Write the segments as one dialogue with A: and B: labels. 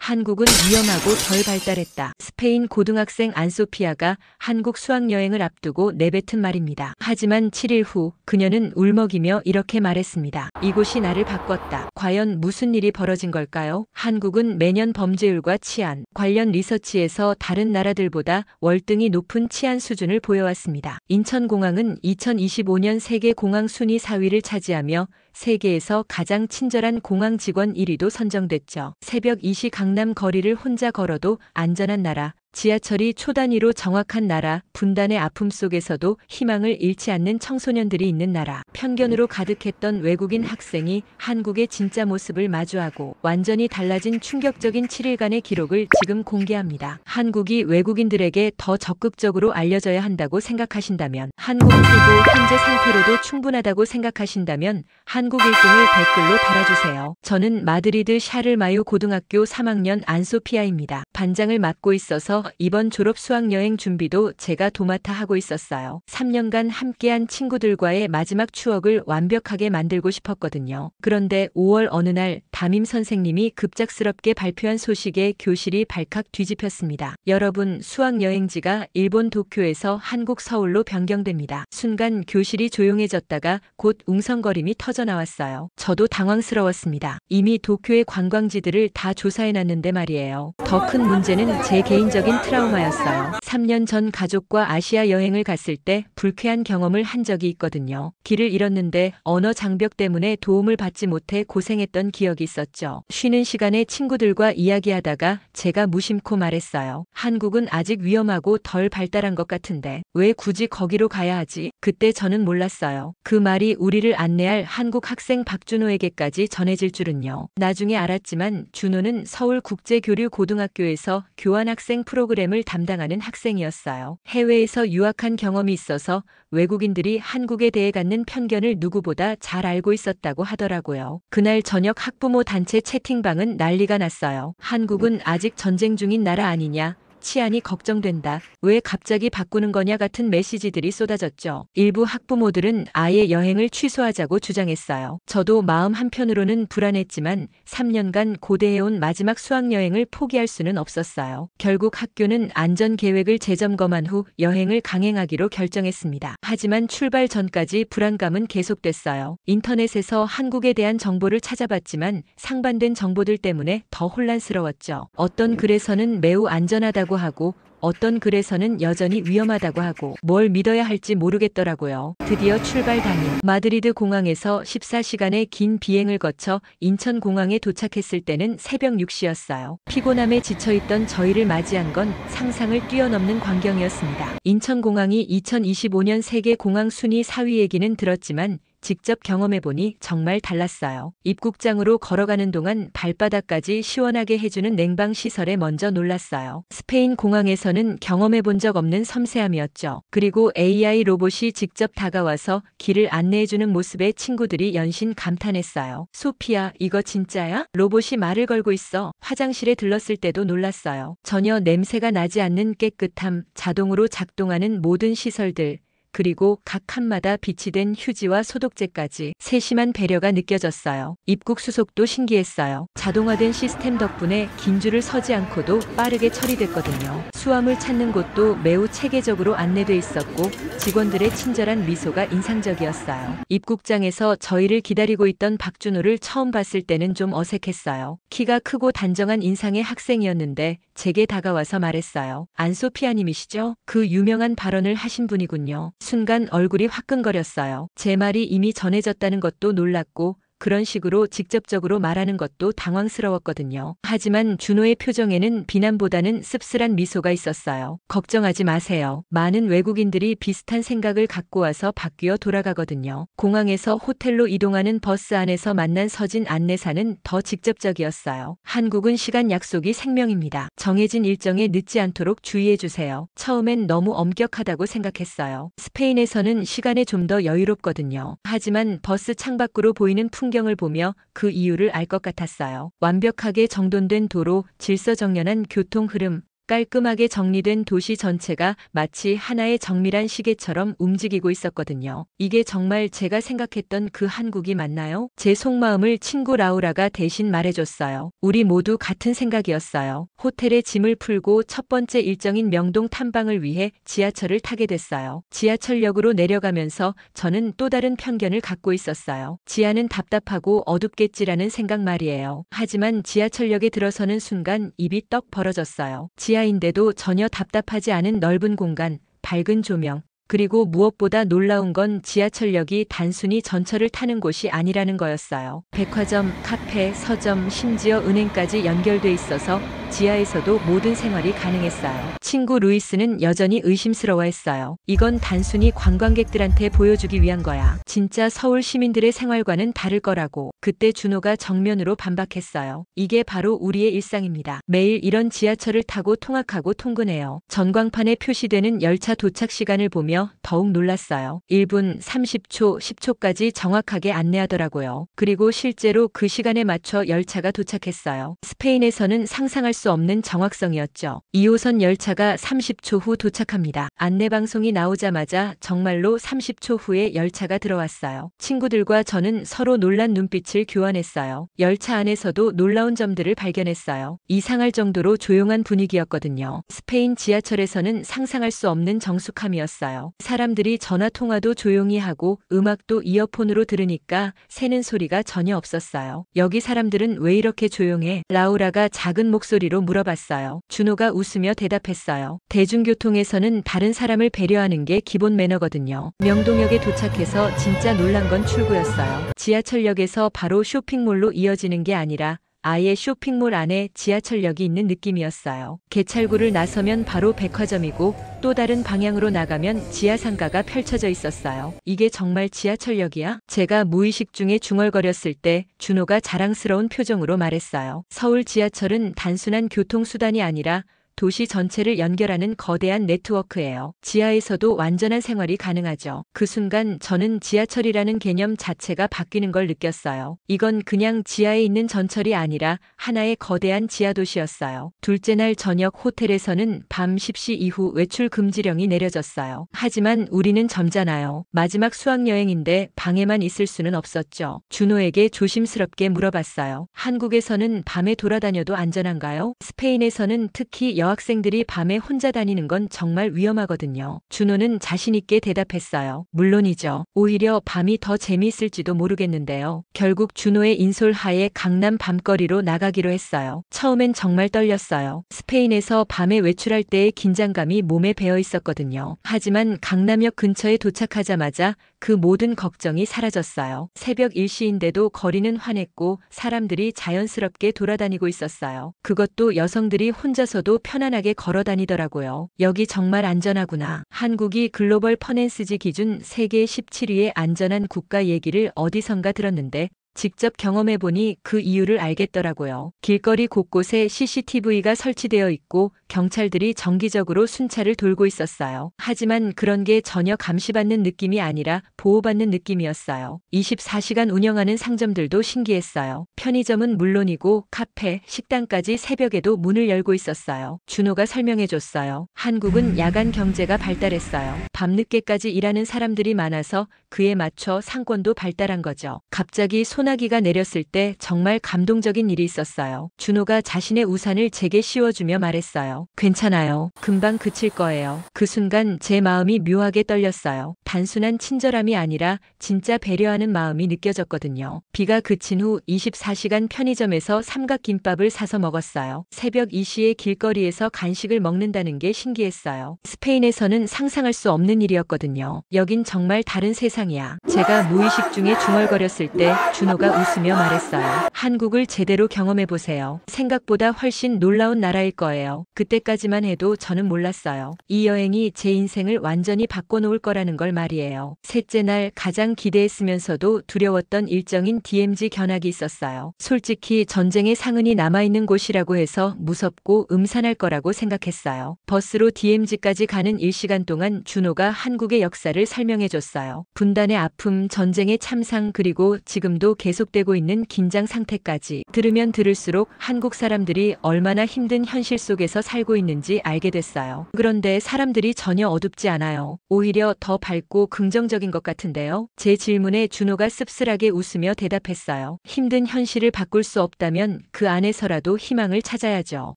A: 한국은 위험하고 덜 발달했다. 스페인 고등학생 안소피아가 한국 수학여행을 앞두고 내뱉은 말입니다. 하지만 7일 후 그녀는 울먹이며 이렇게 말했습니다. 이곳이 나를 바꿨다. 과연 무슨 일이 벌어진 걸까요? 한국은 매년 범죄율과 치안 관련 리서치에서 다른 나라들보다 월등히 높은 치안 수준을 보여왔습니다. 인천공항은 2025년 세계 공항 순위 4위를 차지하며 세계에서 가장 친절한 공항 직원 1위도 선정됐죠. 새벽 2시 강남 거리를 혼자 걸어도 안전한 나라, 지하철이 초단위로 정확한 나라, 분단의 아픔 속에서도 희망을 잃지 않는 청소년들이 있는 나라, 편견으로 가득했던 외국인 학생이 한국의 진짜 모습을 마주하고 완전히 달라진 충격적인 7일간의 기록을 지금 공개합니다. 한국이 외국인들에게 더 적극적으로 알려져야 한다고 생각하신다면, 한국 최고 현재 상태로도 충분하다고 생각하신다면 한국 1등을 댓글로 달아주세요. 저는 마드리드 샤를마유 고등학교 3학년 안소피아입니다. 반장을 맡고 있어서 이번 졸업 수학여행 준비도 제가 도맡아 하고 있었어요. 3년간 함께한 친구들과의 마지막 추억을 완벽하게 만들고 싶었거든요. 그런데 5월 어느 날 담임 선생님이 급작스럽게 발표한 소식에 교실이 발칵 뒤집혔습니다. 여러분, 수학여행지가 일본 도쿄에서 한국 서울로 변경됩니다. 순간 교실이 조용해졌다가 곧 웅성거림이 터져나왔어요. 저도 당황스러웠습니다. 이미 도쿄의 관광지들을 다 조사해놨는데 말이에요. 더 큰 문제는 제 개인적인 트라우마였어요. 3년 전 가족과 아시아 여행을 갔을 때 불쾌한 경험을 한 적이 있거든요. 길을 잃었는데 언어 장벽 때문에 도움을 받지 못해 고생했던 기억이 있었죠. 쉬는 시간에 친구들과 이야기하다가 제가 무심코 말했어요. 한국은 아직 위험하고 덜 발달한 것 같은데 왜 굳이 거기로 가야 하지? 그때 저는 몰랐어요. 그 말이 우리를 안내할 한국 학생 박준호에게까지 전해질 줄은요. 나중에 알았지만 준호는 서울국제교류고등학교에서 교환학생 프로그램을 담당하는 학생이었어요. 해외에서 유학한 경험이 있어서 외국인들이 한국에 대해 갖는 편견을 누구보다 잘 알고 있었다고 하더라고요. 그날 저녁 학부모 단체 채팅방은 난리가 났어요. 한국은 아직 전쟁 중인 나라 아니냐? 치안이 걱정된다. 왜 갑자기 바꾸는 거냐 같은 메시지들이 쏟아졌죠. 일부 학부모들은 아예 여행을 취소하자고 주장했어요. 저도 마음 한편으로는 불안했지만 3년간 고대해온 마지막 수학여행을 포기할 수는 없었어요. 결국 학교는 안전계획을 재점검한 후 여행을 강행하기로 결정했습니다. 하지만 출발 전까지 불안감은 계속됐어요. 인터넷에서 한국에 대한 정보를 찾아봤지만 상반된 정보들 때문에 더 혼란스러웠죠. 어떤 글에서는 매우 안전하다고 하고 어떤 글에서는 여전히 위험하다고 하고 뭘 믿어야 할지 모르겠더라고요. 드디어 출발 당일 마드리드 공항에서 14시간의 긴 비행을 거쳐 인천공항에 도착했을 때는 새벽 6시였어요. 피곤함에 지쳐있던 저희를 맞이한 건 상상을 뛰어넘는 광경이었습니다. 인천공항이 2025년 세계 공항 순위 4위 얘기는 들었지만 직접 경험해보니 정말 달랐어요. 입국장으로 걸어가는 동안 발바닥까지 시원하게 해주는 냉방시설에 먼저 놀랐어요. 스페인 공항에서는 경험해본 적 없는 섬세함이었죠. 그리고 AI 로봇이 직접 다가와서 길을 안내해주는 모습에 친구들이 연신 감탄했어요. 소피아, 이거 진짜야? 로봇이 말을 걸고 있어. 화장실에 들렀을 때도 놀랐어요. 전혀 냄새가 나지 않는 깨끗함, 자동으로 작동하는 모든 시설들, 그리고 각 칸마다 비치된 휴지와 소독제까지 세심한 배려가 느껴졌어요. 입국 수속도 신기했어요. 자동화된 시스템 덕분에 긴 줄을 서지 않고도 빠르게 처리됐거든요. 수화물 찾는 곳도 매우 체계적으로 안내돼 있었고 직원들의 친절한 미소가 인상적이었어요. 입국장에서 저희를 기다리고 있던 박준호를 처음 봤을 때는 좀 어색했어요. 키가 크고 단정한 인상의 학생이었는데 제게 다가와서 말했어요. 안소피아님이시죠? 그 유명한 발언을 하신 분이군요. 순간 얼굴이 화끈거렸어요. 제 말이 이미 전해졌다는 것도 놀랐고 그런 식으로 직접적으로 말하는 것도 당황스러웠거든요. 하지만 준호의 표정에는 비난보다는 씁쓸한 미소가 있었어요. 걱정하지 마세요. 많은 외국인들이 비슷한 생각을 갖고 와서 바뀌어 돌아가거든요. 공항에서 호텔로 이동하는 버스 안에서 만난 서진 안내사는 더 직접적이었어요. 한국은 시간 약속이 생명입니다. 정해진 일정에 늦지 않도록 주의해주세요. 처음엔 너무 엄격하다고 생각했어요. 스페인에서는 시간에 좀 더 여유롭거든요. 하지만 버스 창밖으로 보이는 풍경을 보며 그 이유를 알 것 같았어요. 완벽하게 정돈된 도로, 질서정연한 교통 흐름, 깔끔하게 정리된 도시 전체가 마치 하나의 정밀한 시계처럼 움직이고 있었거든요. 이게 정말 제가 생각했던 그 한국이 맞나요? 제 속마음을 친구 라우라가 대신 말해줬어요. 우리 모두 같은 생각이었어요. 호텔에 짐을 풀고 첫 번째 일정인 명동 탐방을 위해 지하철을 타게 됐어요. 지하철역으로 내려가면서 저는 또 다른 편견을 갖고 있었어요. 지하는 답답하고 어둡겠지라는 생각 말이에요. 하지만 지하철역에 들어서는 순간 입이 떡 벌어졌어요. 지하인데도 전혀 답답하지 않은 넓은 공간, 밝은 조명, 그리고 무엇보다 놀라운 건 지하철역이 단순히 전철을 타는 곳이 아니라는 거였어요. 백화점, 카페, 서점, 심지어 은행까지 연결돼 있어서 지하에서도 모든 생활이 가능했어요. 친구 루이스는 여전히 의심스러워했어요. 이건 단순히 관광객들한테 보여주기 위한 거야. 진짜 서울 시민들의 생활과는 다를 거라고. 그때 준호가 정면으로 반박했어요. 이게 바로 우리의 일상입니다. 매일 이런 지하철을 타고 통학하고 통근해요. 전광판에 표시되는 열차 도착 시간을 보며 더욱 놀랐어요. 1분 30초, 10초까지 정확하게 안내하더라고요. 그리고 실제로 그 시간에 맞춰 열차가 도착했어요. 스페인에서는 상상할 수 없는 정확성이었죠. 2호선 열차가 30초 후 도착합니다. 안내방송이 나오자마자 정말로 30초 후에 열차가 들어왔어요. 친구들과 저는 서로 놀란 눈빛을 교환했어요. 열차 안에서도 놀라운 점들을 발견했어요. 이상할 정도로 조용한 분위기였거든요. 스페인 지하철에서는 상상할 수 없는 정숙함이었어요. 사람들이 전화 통화도 조용히 하고 음악도 이어폰으로 들으니까 새는 소리가 전혀 없었어요. 여기 사람들은 왜 이렇게 조용해? 라우라가 작은 목소리로 물어봤어요. 준호가 웃으며 대답했어요. 대중교통에서는 다른 사람을 배려하는 게 기본 매너거든요. 명동역에 도착해서 진짜 놀란 건 출구였어요. 지하철역에서 바로 쇼핑몰로 이어지는 게 아니라 아예 쇼핑몰 안에 지하철역이 있는 느낌이었어요. 개찰구를 나서면 바로 백화점이고 또 다른 방향으로 나가면 지하상가가 펼쳐져 있었어요. 이게 정말 지하철역이야? 제가 무의식 중에 중얼거렸을 때 준호가 자랑스러운 표정으로 말했어요. 서울 지하철은 단순한 교통수단이 아니라 도시 전체를 연결하는 거대한 네트워크예요. 지하에서도 완전한 생활이 가능하죠. 그 순간 저는 지하철이라는 개념 자체가 바뀌는 걸 느꼈어요. 이건 그냥 지하에 있는 전철이 아니라 하나의 거대한 지하도시였어요. 둘째 날 저녁 호텔에서는 밤 10시 이후 외출 금지령이 내려졌어요. 하지만 우리는 젊잖아요. 마지막 수학여행인데 방에만 있을 수는 없었죠. 준호에게 조심스럽게 물어봤어요. 한국에서는 밤에 돌아다녀도 안전한가요? 스페인에서는 특히 여학생들이 밤에 혼자 다니는 건 정말 위험하거든요. 준호는 자신있게 대답했어요. 물론이죠. 오히려 밤이 더 재미있을지도 모르겠는데요. 결국 준호의 인솔하에 강남 밤거리로 나가기로 했어요. 처음엔 정말 떨렸어요. 스페인에서 밤에 외출할 때의 긴장감이 몸에 배어 있었거든요. 하지만 강남역 근처에 도착하자마자 그 모든 걱정이 사라졌어요. 새벽 1시인데도 거리는 환했고 사람들이 자연스럽게 돌아다니고 있었어요. 그것도 여성들이 혼자서도 편안하게 걸어 다니더라고요. 여기 정말 안전하구나. 한국이 글로벌 퍼넨스지 기준 세계 17위의 안전한 국가 얘기를 어디선가 들었는데 직접 경험해보니 그 이유를 알겠더라고요. 길거리 곳곳에 CCTV가 설치되어 있고 경찰들이 정기적으로 순찰을 돌고 있었어요. 하지만 그런 게 전혀 감시받는 느낌이 아니라 보호받는 느낌이었어요. 24시간 운영하는 상점들도 신기했어요. 편의점은 물론이고 카페, 식당까지 새벽에도 문을 열고 있었어요. 준호가 설명해줬어요. 한국은 야간 경제가 발달했어요. 밤늦게까지 일하는 사람들이 많아서 그에 맞춰 상권도 발달한 거죠. 갑자기 소나기가 내렸을 때 정말 감동적인 일이 있었어요. 준호가 자신의 우산을 제게 씌워주며 말했어요. 괜찮아요. 금방 그칠 거예요. 그 순간 제 마음이 묘하게 떨렸어요. 단순한 친절함이 아니라 진짜 배려하는 마음이 느껴졌거든요. 비가 그친 후 24시간 편의점에서 삼각김밥을 사서 먹었어요. 새벽 2시에 길거리에서 간식을 먹는다는 게 신기했어요. 스페인에서는 상상할 수 없는 일이었거든요. 여긴 정말 다른 세상이야. 제가 무의식 중에 중얼거렸을 때 준호가 웃으며 말했어요. 한국을 제대로 경험해보세요. 생각보다 훨씬 놀라운 나라일 거예요. 그때까지만 해도 저는 몰랐어요. 이 여행이 제 인생을 완전히 바꿔놓을 거라는 걸 말이에요. 셋째 날 가장 기대했으면서도 두려웠던 일정인 DMZ 견학이 있었어요. 솔직히 전쟁의 상흔이 남아있는 곳이라고 해서 무섭고 음산할 거라고 생각했어요. 버스로 DMZ까지 가는 1시간 동안 준호가 한국의 역사를 설명해줬어요. 분단의 아픔, 전쟁의 참상, 그리고 지금도 계속되고 있는 긴장 상태까지 들으면 들을수록 한국 사람들이 얼마나 힘든 현실 속에서 살고 있는지 알게 됐어요. 그런데 사람들이 전혀 어둡지 않아요. 오히려 더 밝고 긍정적인 것 같은데요. 제 질문에 준호가 씁쓸하게 웃으며 대답했어요. 힘든 현실을 바꿀 수 없다면 그 안에서라도 희망을 찾아야죠.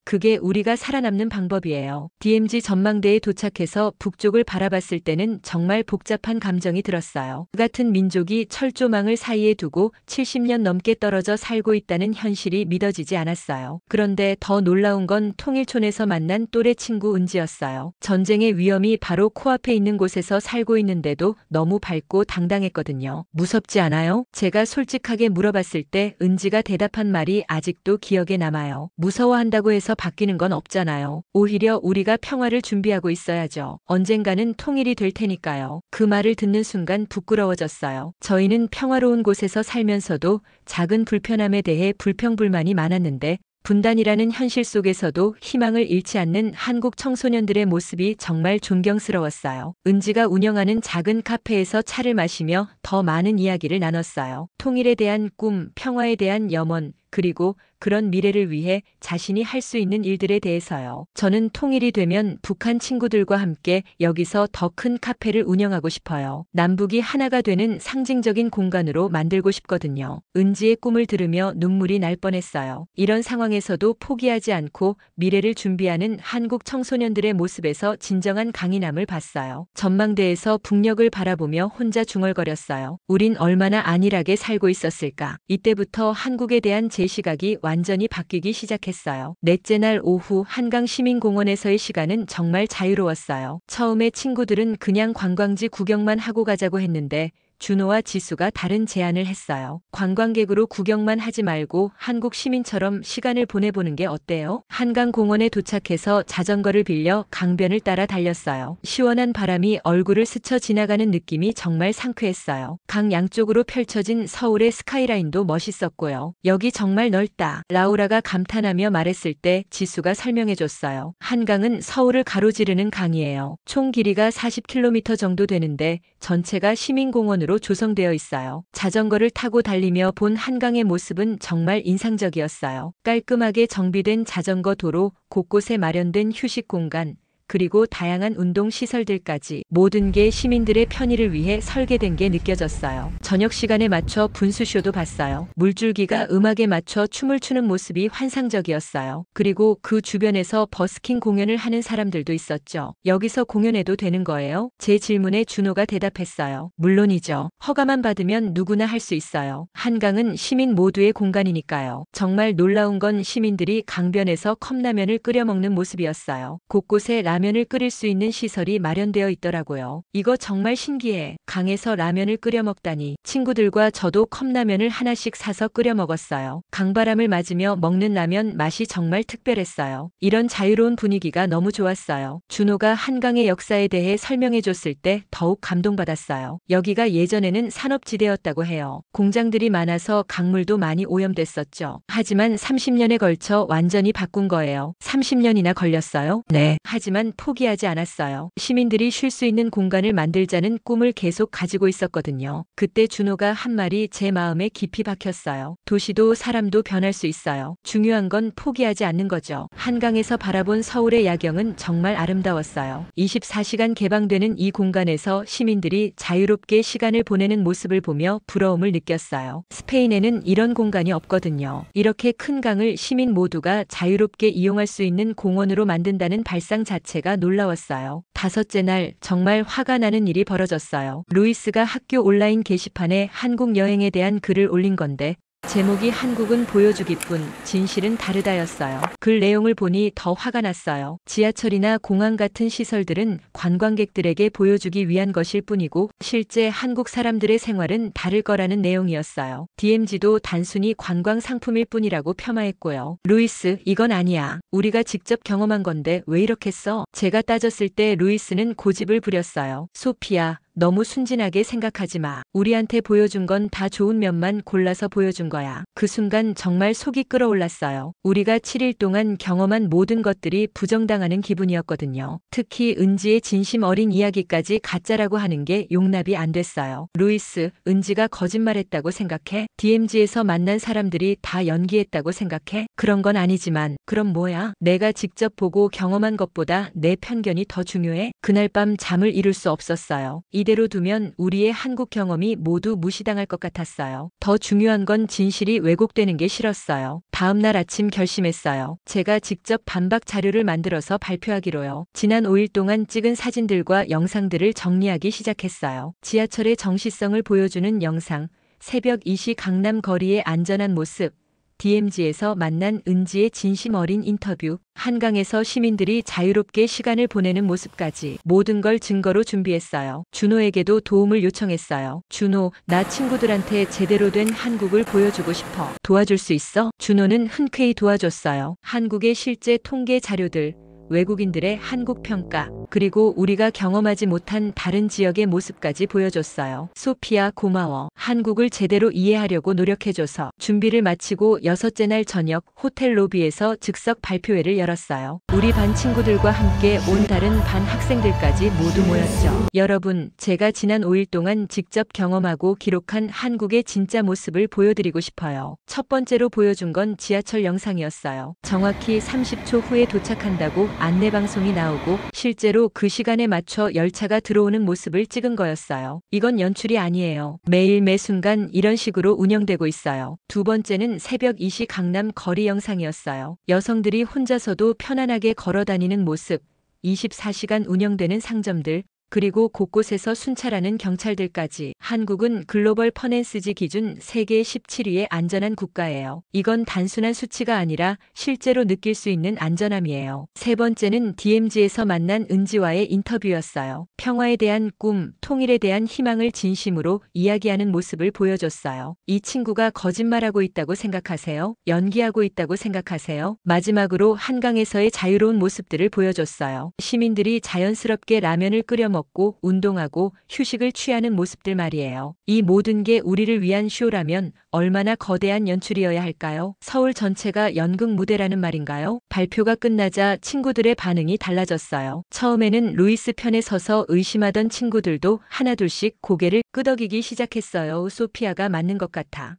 A: 그게 우리가 살아남는 방법이에요. DMZ 전망대에 도착해서 북쪽을 바라봤을 때는 정말 복잡한 감정이 들었어요. 그 같은 민족이 철조망을 사이에 두고 70년 넘게 떨어져 살고 있다는 현실이 믿어지지 않았어요. 그런데 더 놀라운 건 통일촌에서 만난 또래 친구 은지였어요. 전쟁의 위험이 바로 코앞에 있는 곳에서 살고 있는데도 너무 밝고 당당했거든요. 무섭지 않아요? 제가 솔직하게 물어봤을 때 은지가 대답한 말이 아직도 기억에 남아요. 무서워한다고 해서 바뀌는 건 없잖아요. 오히려 우리가 평화를 준비하고 있어야죠. 언젠가는 통일이 될 테니까요. 그 말을 듣는 순간 부끄러워졌어요. 저희는 평화로운 곳에서 살면서도 작은 불편함에 대해 불평불만이 많았는데 분단이라는 현실 속에서도 희망을 잃지 않는 한국 청소년들의 모습이 정말 존경스러웠어요. 은지가 운영하는 작은 카페에서 차를 마시며 더 많은 이야기를 나눴어요. 통일에 대한 꿈, 평화에 대한 염원, 그리고 그런 미래를 위해 자신이 할 수 있는 일들에 대해서요. 저는 통일이 되면 북한 친구들과 함께 여기서 더 큰 카페를 운영하고 싶어요. 남북이 하나가 되는 상징적인 공간으로 만들고 싶거든요. 은지의 꿈을 들으며 눈물이 날 뻔했어요. 이런 상황에서도 포기하지 않고 미래를 준비하는 한국 청소년들의 모습에서 진정한 강인함을 봤어요. 전망대에서 북녘을 바라보며 혼자 중얼거렸어요. 우린 얼마나 안일하게 살고 있었을까. 이때부터 한국에 대한 제 시각이 완전히 바뀌기 시작했어요. 넷째 날 오후 한강시민공원에서의 시간은 정말 자유로웠어요. 처음에 친구들은 그냥 관광지 구경만 하고 가자고 했는데 준호와 지수가 다른 제안을 했어요. 관광객으로 구경만 하지 말고 한국 시민처럼 시간을 보내보는 게 어때요? 한강공원에 도착해서 자전거를 빌려 강변을 따라 달렸어요. 시원한 바람이 얼굴을 스쳐 지나가는 느낌이 정말 상쾌했어요. 강 양쪽으로 펼쳐진 서울의 스카이라인도 멋있었고요. 여기 정말 넓다. 라우라가 감탄하며 말했을 때 지수가 설명해줬어요. 한강은 서울을 가로지르는 강이에요. 총 길이가 40km 정도 되는데 전체가 시민공원으로 조성되어 있어요. 자전거를 타고 달리며 본 한강의 모습은 정말 인상적이었어요. 깔끔하게 정비된 자전거 도로, 곳곳에 마련된 휴식 공간, 그리고 다양한 운동 시설들까지 모든 게 시민들의 편의를 위해 설계된 게 느껴졌어요. 저녁 시간에 맞춰 분수쇼도 봤어요. 물줄기가 음악에 맞춰 춤을 추는 모습이 환상적이었어요. 그리고 그 주변에서 버스킹 공연을 하는 사람들도 있었죠. 여기서 공연해도 되는 거예요? 제 질문에 준호가 대답했어요. 물론이죠. 허가만 받으면 누구나 할 수 있어요. 한강은 시민 모두의 공간이니까요. 정말 놀라운 건 시민들이 강변에서 컵라면을 끓여 먹는 모습이었어요. 곳곳에 라면을 끓일 수 있는 시설이 마련되어 있더라고요. 이거 정말 신기해. 강에서 라면을 끓여 먹다니. 친구들과 저도 컵라면을 하나씩 사서 끓여 먹었어요. 강바람을 맞으며 먹는 라면 맛이 정말 특별했어요. 이런 자유로운 분위기가 너무 좋았어요. 준호가 한강의 역사에 대해 설명해 줬을 때 더욱 감동받았어요. 여기가 예전에는 산업지대였다고 해요. 공장들이 많아서 강물도 많이 오염됐었죠. 하지만 30년에 걸쳐 완전히 바꾼 거예요. 30년이나 걸렸어요? 네. 하지만 포기하지 않았어요. 시민들이 쉴 수 있는 공간을 만들자는 꿈을 계속 가지고 있었거든요. 그때 준호가 한 말이 제 마음에 깊이 박혔어요. 도시도 사람도 변할 수 있어요. 중요한 건 포기하지 않는 거죠. 한강에서 바라본 서울의 야경은 정말 아름다웠어요. 24시간 개방되는 이 공간에서 시민들이 자유롭게 시간을 보내는 모습을 보며 부러움을 느꼈어요. 스페인에는 이런 공간이 없거든요. 이렇게 큰 강을 시민 모두가 자유롭게 이용할 수 있는 공원으로 만든다는 발상 자체가 놀라웠어요. 다섯째 날 정말 화가 나는 일이 벌어졌어요. 루이스가 학교 온라인 게시판에 한국 여행에 대한 글을 올린 건데 제목이 한국은 보여주기뿐 진실은 다르다였어요. 글 내용을 보니 더 화가 났어요. 지하철이나 공항 같은 시설들은 관광객들에게 보여주기 위한 것일 뿐이고 실제 한국 사람들의 생활은 다를 거라는 내용이었어요. DMZ도 단순히 관광 상품일 뿐이라고 폄하했고요. 루이스, 이건 아니야. 우리가 직접 경험한 건데 왜 이렇게 써? 제가 따졌을 때 루이스는 고집을 부렸어요. 소피아, 너무 순진하게 생각하지 마. 우리한테 보여준 건 다 좋은 면만 골라서 보여준 거야. 그 순간 정말 속이 끓어올랐어요. 우리가 7일 동안 경험한 모든 것들이 부정당하는 기분이었거든요. 특히 은지의 진심 어린 이야기까지 가짜라고 하는 게 용납이 안 됐어요. 루이스, 은지가 거짓말했다고 생각해? DMZ에서 만난 사람들이 다 연기했다고 생각해? 그런 건 아니지만 그럼 뭐야? 내가 직접 보고 경험한 것보다 내 편견이 더 중요해? 그날 밤 잠을 이룰 수 없었어요. 이대로 두면 우리의 한국 경험이 모두 무시당할 것 같았어요. 더 중요한 건 진실이 왜곡되는 게 싫었어요. 다음 날 아침 결심했어요. 제가 직접 반박 자료를 만들어서 발표하기로요. 지난 5일 동안 찍은 사진들과 영상들을 정리하기 시작했어요. 지하철의 정시성을 보여주는 영상, 새벽 2시 강남 거리의 안전한 모습, DMZ에서 만난 은지의 진심 어린 인터뷰, 한강에서 시민들이 자유롭게 시간을 보내는 모습까지 모든 걸 증거로 준비했어요. 준호에게도 도움을 요청했어요. 준호, 나 친구들한테 제대로 된 한국을 보여주고 싶어. 도와줄 수 있어? 준호는 흔쾌히 도와줬어요. 한국의 실제 통계 자료들, 외국인들의 한국 평가, 그리고 우리가 경험하지 못한 다른 지역의 모습까지 보여줬어요. 소피아 고마워. 한국을 제대로 이해하려고 노력해줘서. 준비를 마치고 6째 날 저녁 호텔 로비에서 즉석 발표회를 열었어요. 우리 반 친구들과 함께 온 다른 반 학생들까지 모두 모였죠. 여러분, 제가 지난 5일 동안 직접 경험하고 기록한 한국의 진짜 모습을 보여드리고 싶어요. 첫 번째로 보여준 건 지하철 영상이었어요. 정확히 30초 후에 도착한다고 안내방송이 나오고 실제로 그 시간에 맞춰 열차가 들어오는 모습을 찍은 거였어요. 이건 연출이 아니에요. 매일 매 순간 이런 식으로 운영되고 있어요. 두 번째는 새벽 2시 강남 거리 영상이었어요. 여성들이 혼자서도 편안하게 걸어 다니는 모습, 24시간 운영되는 상점들, 그리고 곳곳에서 순찰하는 경찰들까지. 한국은 글로벌 퍼넨스지 기준 세계 17위의 안전한 국가예요. 이건 단순한 수치가 아니라 실제로 느낄 수 있는 안전함이에요. 세 번째는 DMZ에서 만난 은지와의 인터뷰였어요. 평화에 대한 꿈, 통일에 대한 희망을 진심으로 이야기하는 모습을 보여줬어요. 이 친구가 거짓말하고 있다고 생각하세요? 연기하고 있다고 생각하세요? 마지막으로 한강에서의 자유로운 모습들을 보여줬어요. 시민들이 자연스럽게 라면을 끓여 먹고 운동하고 휴식을 취하는 모습들 말이에요. 이 모든 게 우리를 위한 쇼라면 얼마나 거대한 연출이어야 할까요? 서울 전체가 연극 무대라는 말인가요? 발표가 끝나자 친구들의 반응이 달라졌어요. 처음에는 루이스 편에 서서 의심하던 친구들도 하나둘씩 고개를 끄덕이기 시작했어요. 소피아가 맞는 것 같아.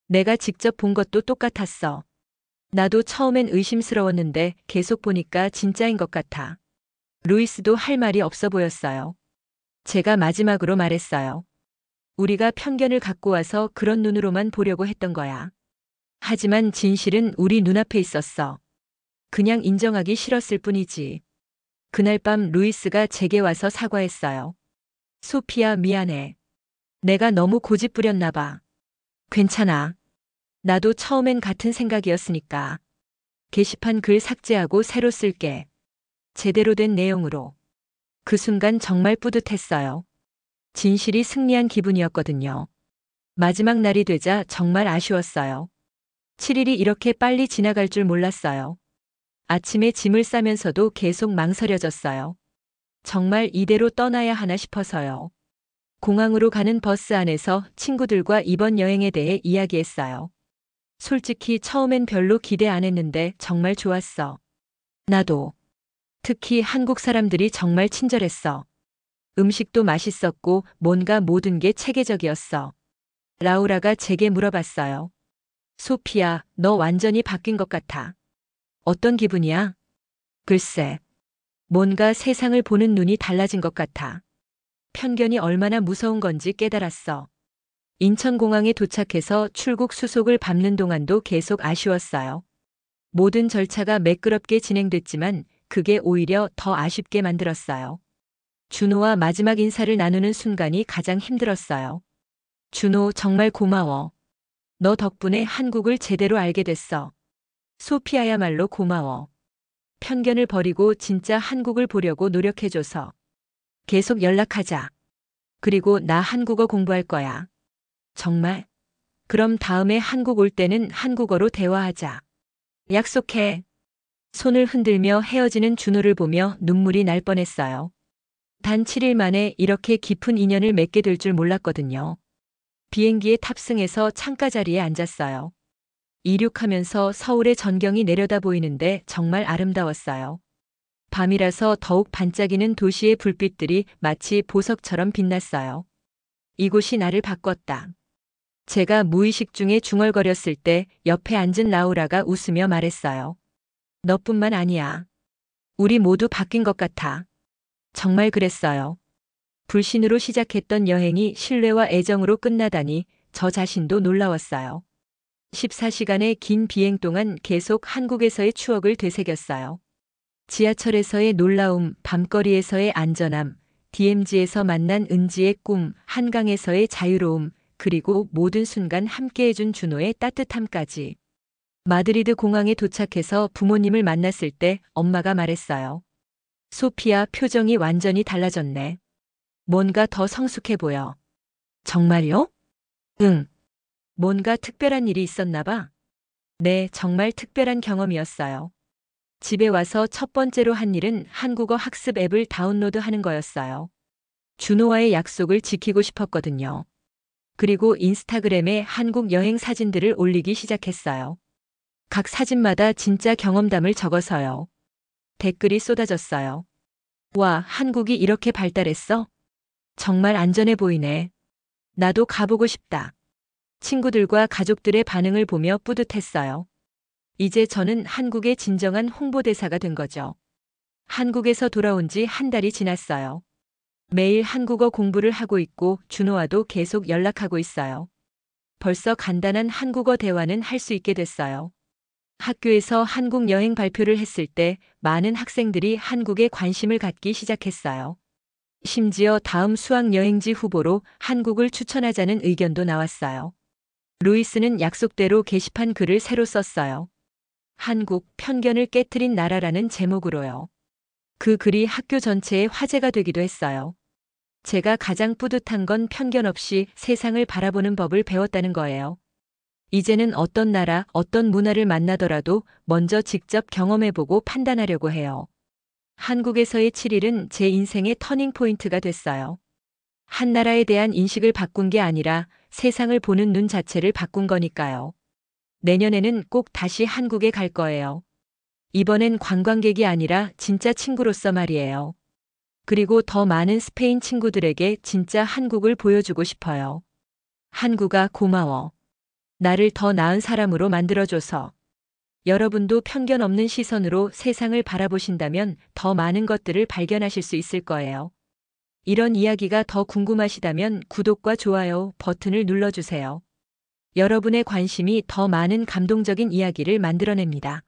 A: 내가 직접 본 것도 똑같았어. 나도 처음엔 의심스러웠는데 계속 보니까 진짜인 것 같아. 루이스도 할 말이 없어 보였어요. 제가 마지막으로 말했어요. 우리가 편견을 갖고 와서 그런 눈으로만 보려고 했던 거야. 하지만 진실은 우리 눈앞에 있었어. 그냥 인정하기 싫었을 뿐이지. 그날 밤 루이스가 제게 와서 사과했어요. 소피아, 미안해. 내가 너무 고집부렸나 봐. 괜찮아. 나도 처음엔 같은 생각이었으니까. 게시판 글 삭제하고 새로 쓸게. 제대로 된 내용으로. 그 순간 정말 뿌듯했어요. 진실이 승리한 기분이었거든요. 마지막 날이 되자 정말 아쉬웠어요. 7일이 이렇게 빨리 지나갈 줄 몰랐어요. 아침에 짐을 싸면서도 계속 망설여졌어요. 정말 이대로 떠나야 하나 싶어서요. 공항으로 가는 버스 안에서 친구들과 이번 여행에 대해 이야기했어요. 솔직히 처음엔 별로 기대 안 했는데 정말 좋았어. 나도. 특히 한국 사람들이 정말 친절했어. 음식도 맛있었고 뭔가 모든 게 체계적이었어. 라우라가 제게 물어봤어요. 소피아, 너 완전히 바뀐 것 같아. 어떤 기분이야? 글쎄. 뭔가 세상을 보는 눈이 달라진 것 같아. 편견이 얼마나 무서운 건지 깨달았어. 인천공항에 도착해서 출국 수속을 밟는 동안도 계속 아쉬웠어요. 모든 절차가 매끄럽게 진행됐지만 그게 오히려 더 아쉽게 만들었어요. 준호와 마지막 인사를 나누는 순간이 가장 힘들었어요. 준호, 정말 고마워. 너 덕분에 한국을 제대로 알게 됐어. 소피아야말로 고마워. 편견을 버리고 진짜 한국을 보려고 노력해줘서. 계속 연락하자. 그리고 나 한국어 공부할 거야. 정말? 그럼 다음에 한국 올 때는 한국어로 대화하자. 약속해. 손을 흔들며 헤어지는 준호를 보며 눈물이 날 뻔했어요. 단 7일 만에 이렇게 깊은 인연을 맺게 될 줄 몰랐거든요. 비행기에 탑승해서 창가 자리에 앉았어요. 이륙하면서 서울의 전경이 내려다 보이는데 정말 아름다웠어요. 밤이라서 더욱 반짝이는 도시의 불빛들이 마치 보석처럼 빛났어요. 이곳이 나를 바꿨다. 제가 무의식 중에 중얼거렸을 때 옆에 앉은 라우라가 웃으며 말했어요. 너뿐만 아니야. 우리 모두 바뀐 것 같아. 정말 그랬어요. 불신으로 시작했던 여행이 신뢰와 애정으로 끝나다니 저 자신도 놀라웠어요. 14시간의 긴 비행 동안 계속 한국에서의 추억을 되새겼어요. 지하철에서의 놀라움, 밤거리에서의 안전함, DMZ에서 만난 은지의 꿈, 한강에서의 자유로움, 그리고 모든 순간 함께해준 준호의 따뜻함까지. 마드리드 공항에 도착해서 부모님을 만났을 때 엄마가 말했어요. 소피아, 표정이 완전히 달라졌네. 뭔가 더 성숙해 보여. 정말요? 응. 뭔가 특별한 일이 있었나 봐. 네, 정말 특별한 경험이었어요. 집에 와서 첫 번째로 한 일은 한국어 학습 앱을 다운로드하는 거였어요. 준호와의 약속을 지키고 싶었거든요. 그리고 인스타그램에 한국 여행 사진들을 올리기 시작했어요. 각 사진마다 진짜 경험담을 적어서요. 댓글이 쏟아졌어요. 와, 한국이 이렇게 발달했어? 정말 안전해 보이네. 나도 가보고 싶다. 친구들과 가족들의 반응을 보며 뿌듯했어요. 이제 저는 한국의 진정한 홍보대사가 된 거죠. 한국에서 돌아온 지 한 달이 지났어요. 매일 한국어 공부를 하고 있고 준호와도 계속 연락하고 있어요. 벌써 간단한 한국어 대화는 할 수 있게 됐어요. 학교에서 한국 여행 발표를 했을 때 많은 학생들이 한국에 관심을 갖기 시작했어요. 심지어 다음 수학 여행지 후보로 한국을 추천하자는 의견도 나왔어요. 루이스는 약속대로 게시판 글을 새로 썼어요. 한국, 편견을 깨트린 나라라는 제목으로요. 그 글이 학교 전체에 화제가 되기도 했어요. 제가 가장 뿌듯한 건 편견 없이 세상을 바라보는 법을 배웠다는 거예요. 이제는 어떤 나라, 어떤 문화를 만나더라도 먼저 직접 경험해보고 판단하려고 해요. 한국에서의 7일은 제 인생의 터닝 포인트가 됐어요. 한 나라에 대한 인식을 바꾼 게 아니라 세상을 보는 눈 자체를 바꾼 거니까요. 내년에는 꼭 다시 한국에 갈 거예요. 이번엔 관광객이 아니라 진짜 친구로서 말이에요. 그리고 더 많은 스페인 친구들에게 진짜 한국을 보여주고 싶어요. 한국아, 고마워. 나를 더 나은 사람으로 만들어줘서. 여러분도 편견 없는 시선으로 세상을 바라보신다면 더 많은 것들을 발견하실 수 있을 거예요. 이런 이야기가 더 궁금하시다면 구독과 좋아요 버튼을 눌러주세요. 여러분의 관심이 더 많은 감동적인 이야기를 만들어냅니다.